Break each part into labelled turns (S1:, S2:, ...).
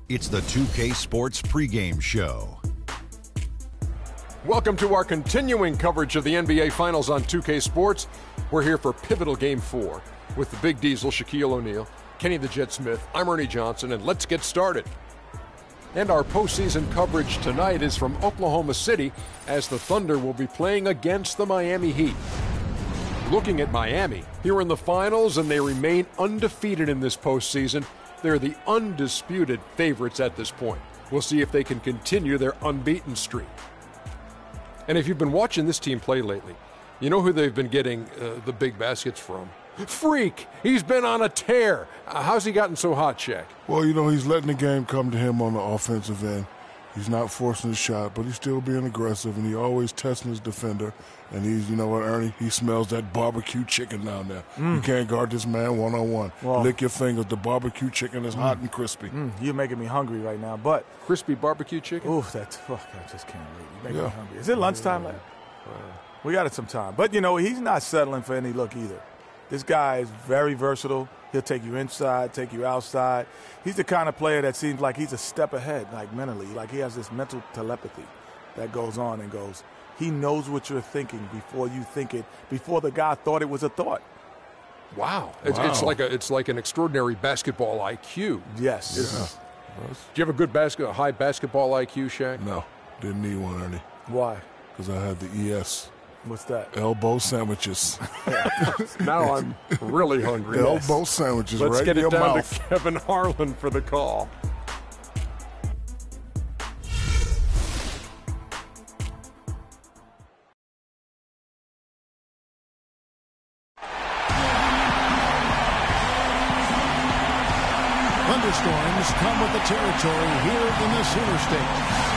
S1: It's the 2K Sports pregame show.
S2: Welcome to our continuing coverage of the NBA Finals on 2K Sports. We're here for pivotal Game 4 with the Big Diesel, Shaquille O'Neal, Kenny the Jet Smith. I'm Ernie Johnson, and let's get started. And our postseason coverage tonight is from Oklahoma City as the Thunder will be playing against the Miami Heat. Looking at Miami, here in the finals, and they remain undefeated in this postseason. They're the undisputed favorites at this point. We'll see if they can continue their unbeaten streak. And if you've been watching this team play lately, you know who they've been getting the big baskets from? Freak! He's been on a tear. How's he gotten so hot, Shaq?
S3: Well, you know, he's letting the game come to him on the offensive end. He's not forcing his shot, but he's still being aggressive, and he always testing his defender. And he's, you know what, Ernie? He smells that barbecue chicken down there. You can't guard this man one-on-one. Well, lick your fingers. The barbecue chicken is hot and crispy.
S4: You're making me hungry right now, but...
S2: Crispy barbecue chicken?
S4: Oof, I just can't wait. You make me hungry. Is it lunchtime? We got it some time. But, you know, he's not settling for any look either. This guy is very versatile. He'll take you inside, take you outside. He's the kind of player that seems like he's a step ahead, like mentally. Like he has this mental telepathy that goes on and goes. He knows what you're thinking before you think it, before the guy thought it was a thought.
S2: Wow. It's like an extraordinary basketball IQ.
S4: Yes.
S2: Do you have a high basketball IQ, Shaq?
S3: No, didn't need one, Ernie.
S4: Why?
S3: Because I had the ES.
S4: What's that?
S3: Elbow sandwiches.
S2: Now I'm really hungry.
S3: Elbow sandwiches
S2: Let's
S3: right
S2: get
S3: in your
S2: it down
S3: mouth.
S2: to Kevin Harlan for the call.
S5: Thunderstorms come with the territory here in the Sooner State.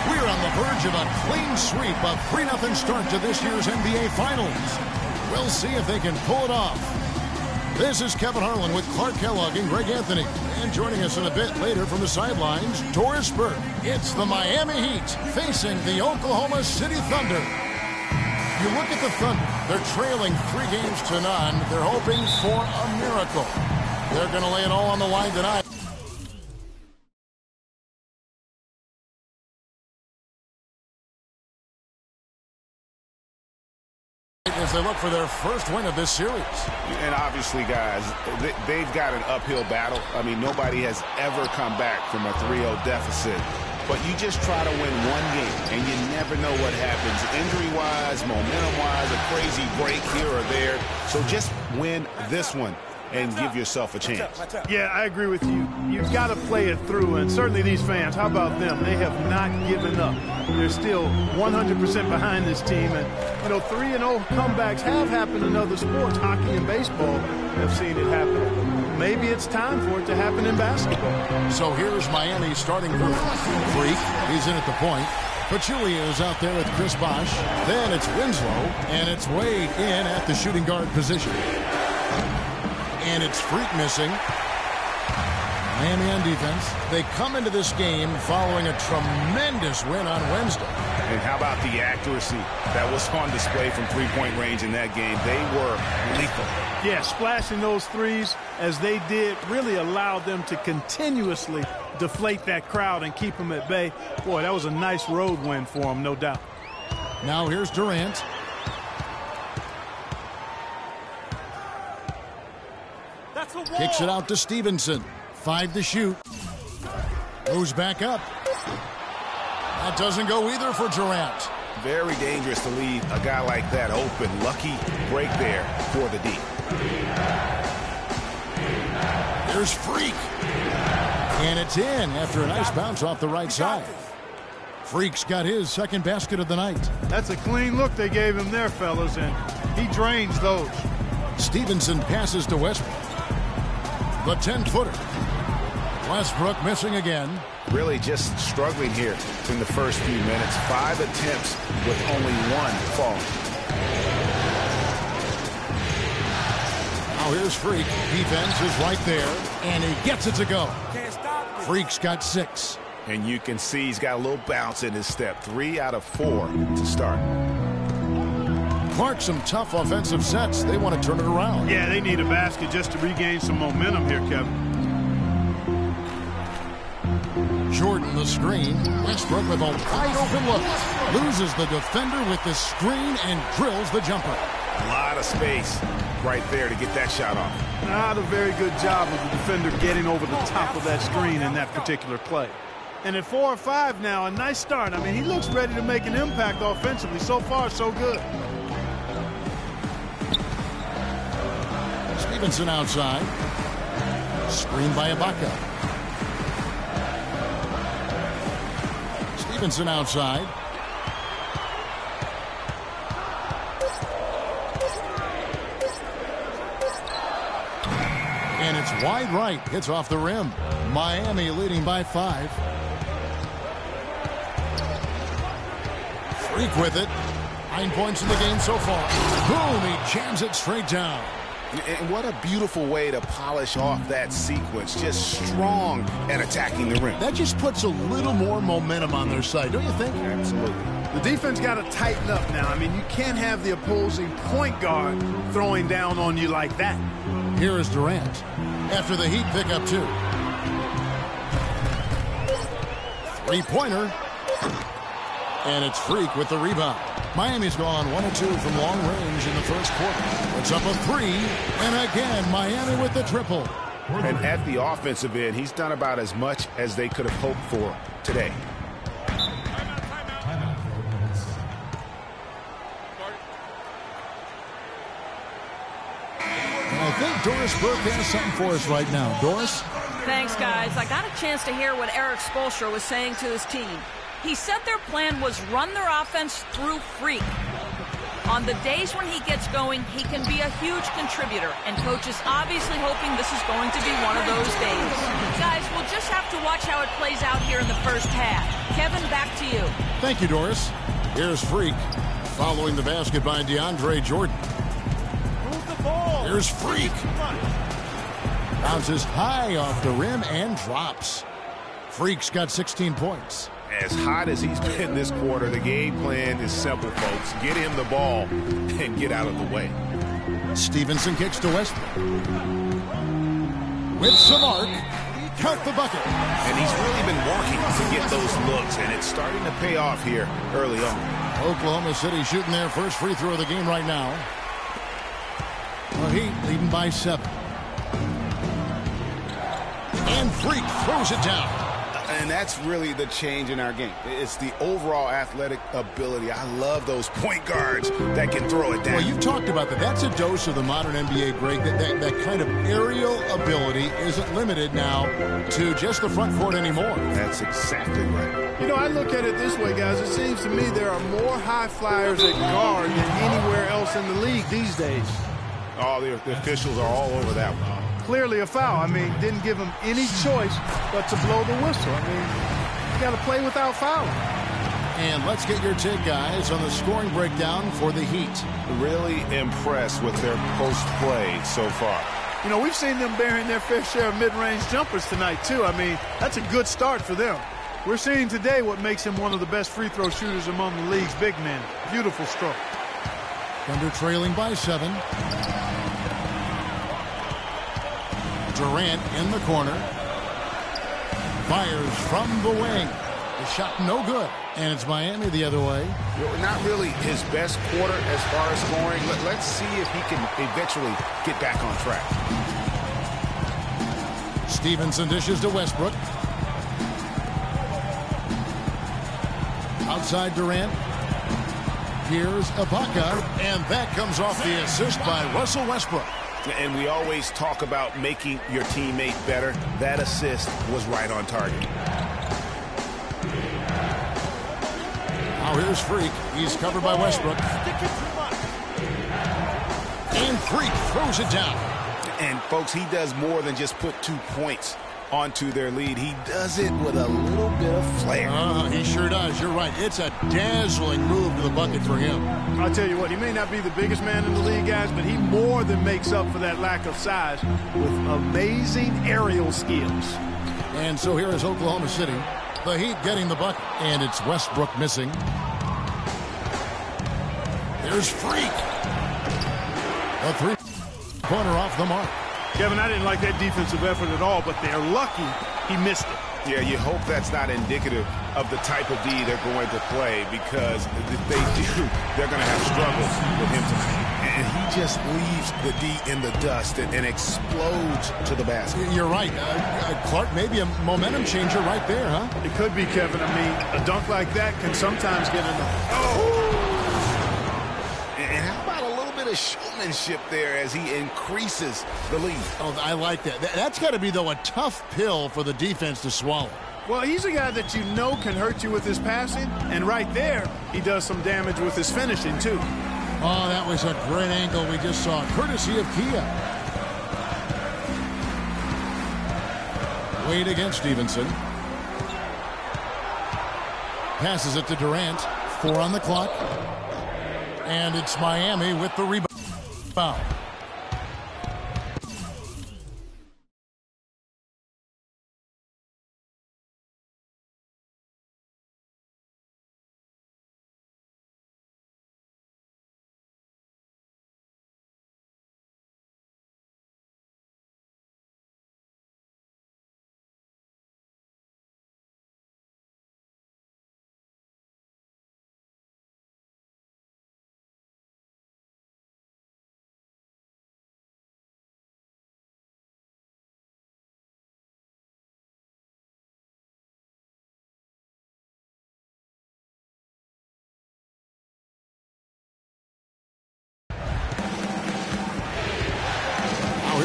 S5: We're on the verge of a clean sweep, a 3-0 start to this year's NBA Finals. We'll see if they can pull it off. This is Kevin Harlan with Clark Kellogg and Greg Anthony. And joining us in a bit later from the sidelines, Doris Burke. It's the Miami Heat facing the Oklahoma City Thunder. You look at the Thunder, they're trailing 3 games to none. They're hoping for a miracle. They're going to lay it all on the line tonight. As they look for their first win of this series.
S6: And obviously, guys, they've got an uphill battle. I mean, nobody has ever come back from a 3-0 deficit. But you just try to win one game, and you never know what happens. Injury-wise, momentum-wise, a crazy break here or there. So just win this one and give yourself a chance.
S7: Yeah, I agree with you. You've got to play it through, and certainly these fans, how about them? They have not given up. They're still 100% behind this team, and, you know, 3-0 comebacks have happened in other sports. Hockey and baseball have seen it happen. Maybe it's time for it to happen in basketball.
S5: So here's Miami's starting group. Freak, he's in at the point. Pachulia is out there with Chris Bosh. Then it's Winslow, and it's Wade in at the shooting guard position. And it's Freak missing. Miami on defense. They come into this game following a tremendous win on Wednesday.
S6: And how about the accuracy that was on display from three-point range in that game? They were lethal.
S7: Yeah, splashing those threes as they did really allowed them to continuously deflate that crowd and keep them at bay. Boy, that was a nice road win for them, no doubt.
S5: Now here's Durant. Kicks it out to Stevenson. 5 to shoot. Moves back up. That doesn't go either for Durant.
S6: Very dangerous to leave a guy like that open. Lucky break there for the D.
S5: There's Freak. And it's in after a nice bounce off the right side. Freak's got his second basket of the night.
S7: That's a clean look they gave him there, fellas, and he drains those.
S5: Stevenson passes to Westbrook. The 10-footer. Westbrook missing again.
S6: Really just struggling here in the first few minutes. 5 attempts with only 1 fall.
S5: Now here's Freak. Defense is right there, and he gets it to go. Freak's got 6.
S6: And you can see he's got a little bounce in his step. 3 out of 4 to start.
S5: Clark, some tough offensive sets. They want to turn it around.
S7: Yeah, they need a basket just to regain some momentum here, Kevin.
S5: the screen. Westbrook with a wide open look. Loses the defender with the screen and drills the jumper.
S6: A lot of space right there to get that shot off.
S7: Not a very good job of the defender getting over the top of that screen in that particular play. And at 4 or 5 now, a nice start. I mean, he looks ready to make an impact offensively. So far, so good.
S5: Stevenson outside. Screen by Ibaka. Stevenson outside. And it's wide right. Hits off the rim. Miami leading by 5. Freak with it. 9 points in the game so far. Boom, he jams it straight down.
S6: And what a beautiful way to polish off that sequence. Just strong at attacking the rim.
S5: That just puts a little more momentum on their side, don't you think?
S6: Absolutely.
S7: The defense got to tighten up now. I mean, you can't have the opposing point guard throwing down on you like that.
S5: Here is Durant. After the Heat pick up 2. 3-pointer. And it's Freak with the rebound. Miami's gone 1 of 2 from long range in the first quarter. It's up a 3. And again, Miami with the triple.
S6: And at the offensive end, he's done about as much as they could have hoped for today.
S5: I think Doris Burke has something for us right now. Doris?
S8: Thanks, guys. I got a chance to hear what Eric Spoelstra was saying to his team. He said their plan was run their offense through Freak. On the days when he gets going, he can be a huge contributor, and Coach is obviously hoping this is going to be one of those days. Guys, we'll just have to watch how it plays out here in the first half. Kevin, back to you.
S5: Thank you, Doris. Here's Freak, following the basket by DeAndre Jordan.
S7: Move the ball.
S5: Here's Freak. Bounces high off the rim and drops. Freak's got 16 points.
S6: As hot as he's been this quarter, the game plan is simple, folks. Get him the ball and get out of the way.
S5: Stevenson kicks to Westbrook. With some arc, count the bucket.
S6: And he's really been working to get those looks, and it's starting to pay off here early on.
S5: Oklahoma City shooting their first free throw of the game right now. The Heat leading by 7. And Freak throws it down.
S6: And that's really the change in our game. It's the overall athletic ability. I love those point guards that can throw it down.
S5: Well, you've talked about that. That's a dose of the modern NBA, Greg. That kind of aerial ability isn't limited now to just the front court anymore.
S6: That's exactly right.
S7: You know, I look at it this way, guys. It seems to me there are more high flyers at guard than anywhere else in the league these days.
S6: Oh, the officials are all over that one.
S7: Clearly a foul. I mean, didn't give him any choice but to blow the whistle. I mean, you got to play without fouling.
S5: And let's get your take, guys, on the scoring breakdown for the Heat.
S6: Really impressed with their post play so far.
S7: You know, we've seen them bearing their fair share of mid-range jumpers tonight, too. I mean, that's a good start for them. We're seeing today what makes him one of the best free throw shooters among the league's big men. Beautiful stroke.
S5: Thunder trailing by 7. Durant in the corner. Fires from the wing. The shot no good. And it's Miami the other way.
S6: Not really his best quarter as far as scoring. Let's see if he can eventually get back on track.
S5: Stevenson dishes to Westbrook. Outside Durant. Here's Ibaka. And that comes off the assist by Russell Westbrook.
S6: And we always talk about making your teammate better. That assist was right on target.
S5: Now here's Freak. He's covered by Westbrook. And Freak throws it down.
S6: And, folks, he does more than just put 2 points onto their lead. He does it with a little bit of flair.
S5: He sure does. You're right. It's a dazzling move to the bucket for him.
S7: I'll tell you what, he may not be the biggest man in the league, guys, but he more than makes up for that lack of size with amazing aerial skills.
S5: And so here is Oklahoma City. The Heat getting the bucket, and it's Westbrook missing. There's Freak. A three-pointer off the mark.
S7: Kevin, I didn't like that defensive effort at all, but they're lucky he missed it.
S6: Yeah, you hope that's not indicative of the type of D they're going to play, because if they do, they're going to have struggles with him tonight. And he just leaves the D in the dust and explodes to the basket.
S5: You're right. Clark, maybe a momentum changer right there, huh?
S7: It could be, Kevin. I mean, a dunk like that can sometimes get in the...
S6: And how about a little bit of showmanship there as he increases the lead?
S5: Oh, I like that. That's got to be, though, a tough pill for the defense to swallow.
S7: Well, he's a guy that you know can hurt you with his passing, and right there, he does some damage with his finishing, too.
S5: Oh, that was a great angle we just saw, courtesy of Kia. Wade against Stevenson. Passes it to Durant. 4 on the clock. And it's Miami with the rebound.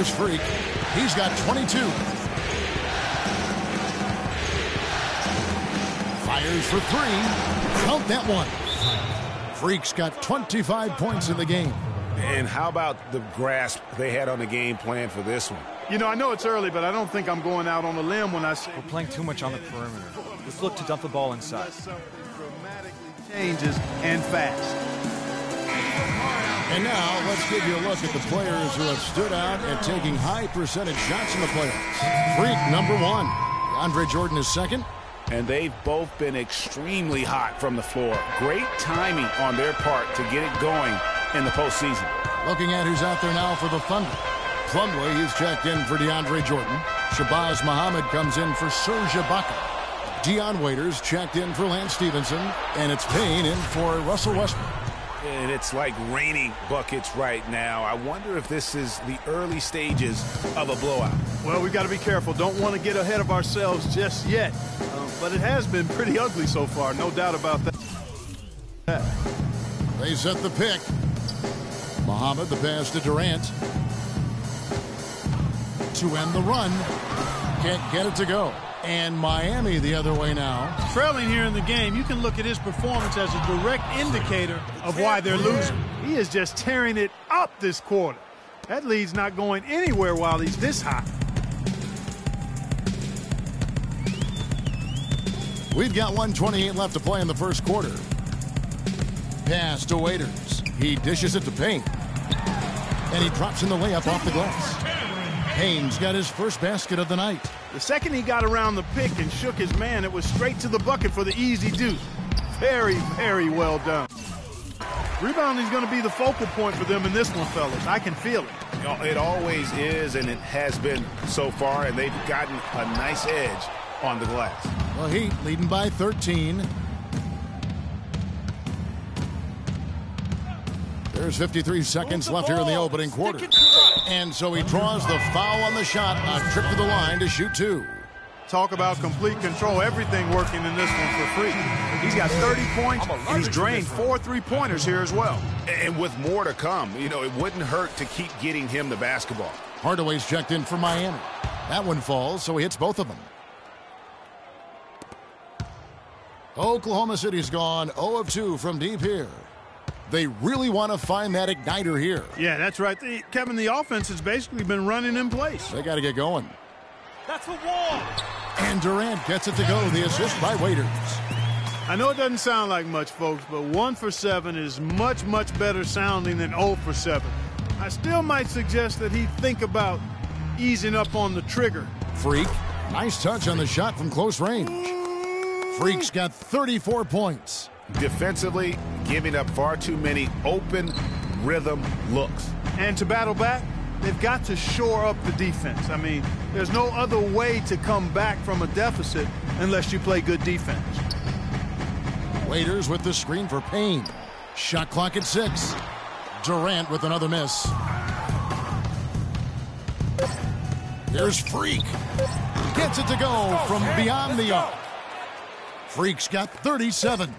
S5: Here's Freak. He's got 22. Fires for 3. Count that one. Freak's got 25 points in the game.
S6: And how about the grasp they had on the game plan for this one?
S7: You know, I know it's early, but I don't think I'm going out on a limb when I say...
S9: We're playing too much on the perimeter. Let's look to dump the ball inside.
S7: Something dramatically changes and fast.
S5: And now, let's give you a look at the players who have stood out at taking high percentage shots in the playoffs. Freak, number 1. DeAndre Jordan is second.
S6: And they've both been extremely hot from the floor. Great timing on their part to get it going in the postseason.
S5: Looking at who's out there now for the Thunder. Plumlee is checked in for DeAndre Jordan. Shabazz Muhammad comes in for Serge Ibaka. Dion Waiters checked in for Lance Stevenson. And it's Payne in for Russell Westbrook.
S6: And it's like raining buckets right now. I wonder if this is the early stages of a blowout.
S7: Well, we've got to be careful. Don't want to get ahead of ourselves just yet. But it has been pretty ugly so far, no doubt about that.
S5: They set the pick. Muhammad, the pass to Durant. To end the run. Can't get it to go. And Miami the other way now.
S7: Trailing here in the game, you can look at his performance as a direct indicator of why they're losing. He is just tearing it up this quarter. That lead's not going anywhere while he's this hot.
S5: We've got 1:28 left to play in the first quarter. Pass to Waiters. He dishes it to Payne. And he drops in the layup off the glass. Payne's got his first basket of the night.
S7: The second he got around the pick and shook his man, it was straight to the bucket for the easy deuce. Very, very well done. Rebounding is going to be the focal point for them in this one, fellas. I can feel it.
S6: It always is, and it has been so far, and they've gotten a nice edge on the glass.
S5: Well, Heat leading by 13. There's 53 seconds left here in the opening quarter. And so he draws the foul on the shot. A trip to the line to shoot 2.
S7: Talk about complete control. Everything working in this one for free. He's got 30 points. And he's drained 4 3-pointers here as well.
S6: And with more to come, you know, it wouldn't hurt to keep getting him the basketball.
S5: Hardaway's checked in for Miami. That one falls, so he hits both of them. Oklahoma City's gone 0 of 2 from deep here. They really want to find that igniter here.
S7: Yeah, that's right. Kevin, the offense has basically been running in place.
S5: They got to get going.
S9: That's a wall.
S5: And Durant gets it to go. The assist by Waiters.
S7: I know it doesn't sound like much, folks, but 1 for 7 is much, much better sounding than 0 for 7. I still might suggest that he think about easing up on the trigger.
S5: Freak. Nice touch on the shot from close range. Freak's got 34 points.
S6: Defensively, giving up far too many open rhythm looks.
S7: And to battle back, they've got to shore up the defense. I mean, There's no other way to come back from a deficit unless you play good defense.
S5: Waiters with the screen for Payne. Shot clock at 6. Durant with another miss. Here's Freak. Gets it to go from beyond the arc. Freak's got 37.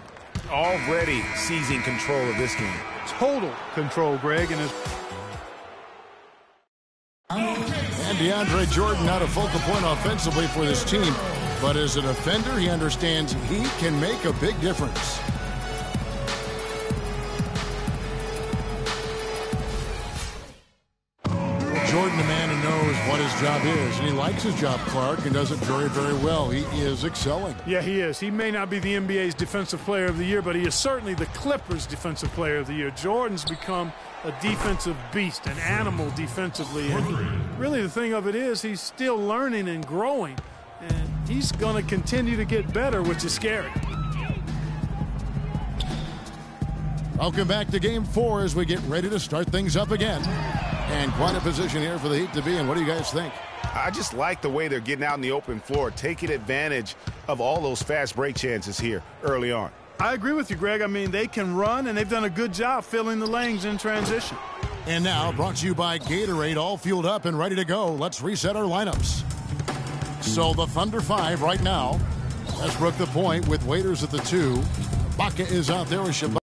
S6: Already seizing control of this game.
S7: Total control, Greg, and
S5: And DeAndre Jordan not a focal point offensively for this team, but as a defender, he understands he can make a big difference. Jordan, a man who knows what his job is, and he likes his job, Clark, and does it very, very well. He is excelling.
S7: Yeah, he is. He may not be the NBA's Defensive Player of the Year, but he is certainly the Clippers' Defensive Player of the Year. Jordan's become a defensive beast, an animal defensively. And really the thing of it is he's still learning and growing, and he's going to continue to get better, which is scary.
S5: Welcome back to Game 4 as we get ready to start things up again. And quite a position here for the Heat to be in. What do you guys think?
S6: I just like the way they're getting out on the open floor, taking advantage of all those fast break chances here early on.
S7: I agree with you, Greg. I mean, they can run, and they've done a good job filling the lanes in transition.
S5: And now, brought to you by Gatorade, all fueled up and ready to go. Let's reset our lineups. So the Thunder 5 right now. Westbrook the point with Waiters at the 2. Baca is out there with Shabbat.